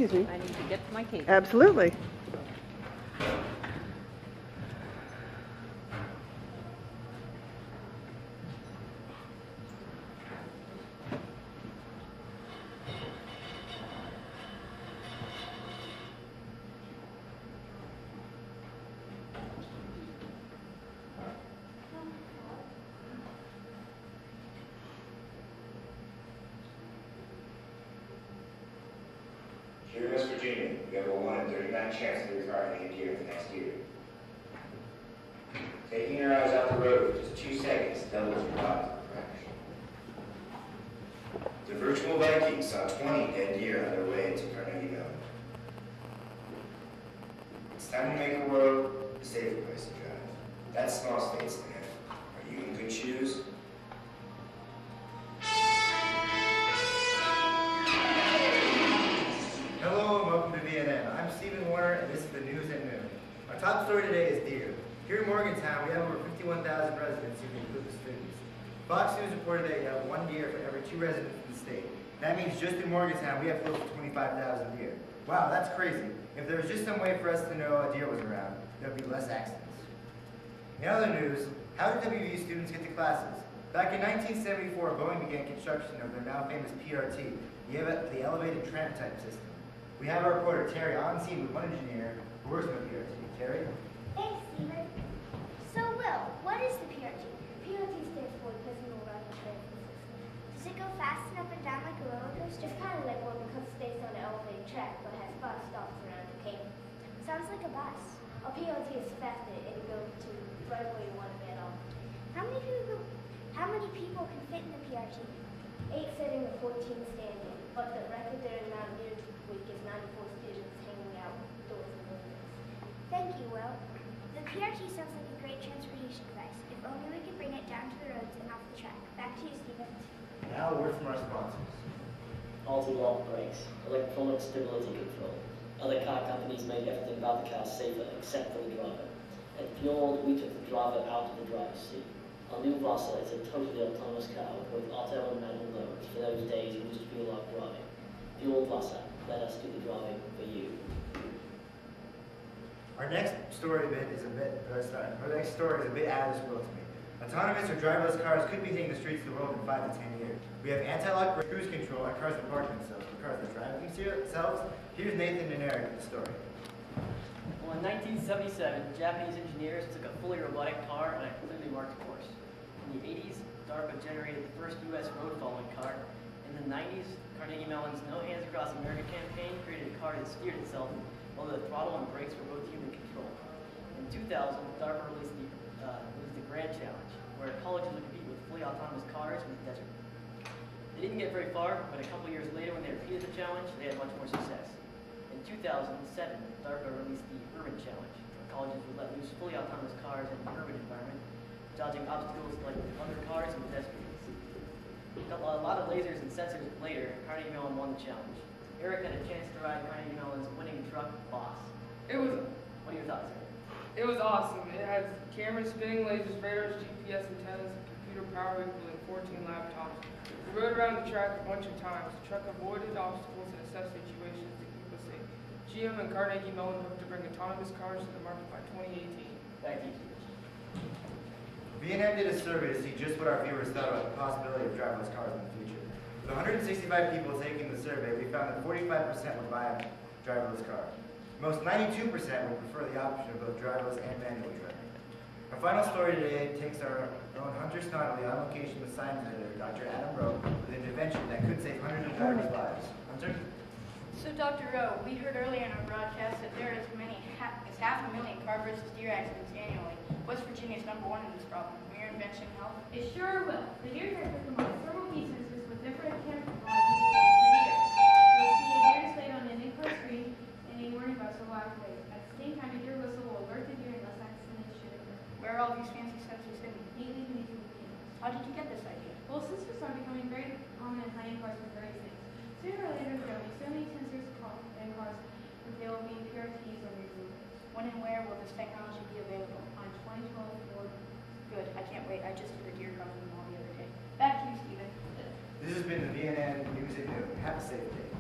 Excuse me. I need to get to my cable. Absolutely. Here in West Virginia, we have a 1 in 39 chance of your car hitting a deer in the next year. Taking your eyes off the road for just 2 seconds doubles your odds of a crash. The Virtual Vikings saw 20 dead deer on their way to Carnegie Mellon. It's time to make the world a safer place to drive. That's small states, man. Are you in good shoes? Hello and welcome to VNN. I'm Stephen Warner and this is the News at Noon. Our top story today is deer. Here in Morgantown, we have over 51,000 residents who include the students. Fox News reported that you have 1 deer for every 2 residents in the state. That means just in Morgantown, we have close to 25,000 deer. Wow, that's crazy. If there was just some way for us to know a deer was around, there would be less accidents. In other news, how did WVU students get to classes? Back in 1974, Boeing began construction of their now famous PRT, the elevated tram type system. We have our reporter Terry on scene with one engineer who works on the PRT. Terry? Thanks, Stephen. So, Will, what is the PRT? PRT stands for Personal Rapid Transit System. Does it go fast and up and down like a roller coaster? It's kind of like one because it stays on an elevated track but has 5 stops around the Cape. Sounds like a bus. A PRT is faster and it goes to right where you want to get off. How many people can fit in the PRT? 8 sitting and 14 standing, but the record during Mount Deer Week is 94 students hanging outdoors in the wilderness. Thank you, Will. The PRT sounds like a great transportation device. If only we could bring it down to the roads and off the track. Back to you, Stephen. Now a word from our sponsors. Anti-lock brakes, electronic stability control. Other car companies make everything about the car safer except for the driver. At Fjord, we took the driver out of the driver's seat. Our new Vasa is a totally autonomous car with both auto and manual modes for those days you just feel like driving. Fjord Vasa, let us do the driving for you. Our next story is a bit out of this world to me. Autonomous or driverless cars could be hitting the streets of the world in 5 to 10 years. We have anti-lock cruise control on cars that park themselves. For cars that drive themselves, here's Nathan and Eric with the story. Well, in 1977, Japanese engineers took a fully robotic car on a clearly marked course. In the 80s, DARPA generated the first U.S. road following car. In the 90s, Carnegie Mellon's No Hands Across America campaign created a car that steered itself, while the throttle and brakes were both human control. In 2000, DARPA released the Grand Challenge, where colleges would compete with fully autonomous cars in the desert. They didn't get very far, but a couple years later, when they repeated the challenge, they had much more success. In 2007, DARPA released the Urban Challenge, where colleges would let loose fully autonomous cars in an urban environment, dodging obstacles like other cars and pedestrians. A lot of lasers and sensors later, Carnegie Mellon won the challenge. Eric had a chance to ride Carnegie Mellon's winning truck, Boss. What are your thoughts, Eric? It was awesome. It had cameras, spinning lasers, radars, GPS antennas, and computer power equaling 14 laptops. We rode around the track a bunch of times. The truck avoided obstacles and assessed situations to keep us safe. GM and Carnegie Mellon hope to bring autonomous cars to the market by 2018. Thank you. VNN did a survey to see just what our viewers thought about the possibility of driverless cars in the future. With 165 people taking the survey, we found that 45% would buy a driverless car. Most 92% would prefer the option of both driverless and manual driving. Our final story today takes our own Hunter Snodley on location with science editor Dr. Adam Rowe with an invention that could save hundreds of drivers' lives. Hunter? So, Dr. Rowe, we heard earlier in our broadcast that there is as 500,000 car versus deer accidents annually. West Virginia is #1 in this problem. Will your invention help? It sure will. The deer tracker combines thermal heat sensors with different chemical molecules for deer. You'll see a deer displayed on an in-car screen and a warning buzzer will activate. At the same time, a deer whistle will alert the deer unless accidents should occur. Where are all these fancy sensors hidden? Neatly beneath your wheels. How did you get this idea? Well, sensors are becoming very common in high-end cars for various things. Sooner or later, there will be so many sensors in cars that they will be PRTs or removers. When and where will this technology be available? On 2012 Ford. Good. I can't wait. I just did a deer coming mall the other day. Back to you, Stephen. This has been the VNN News at Noon. Have a safe day.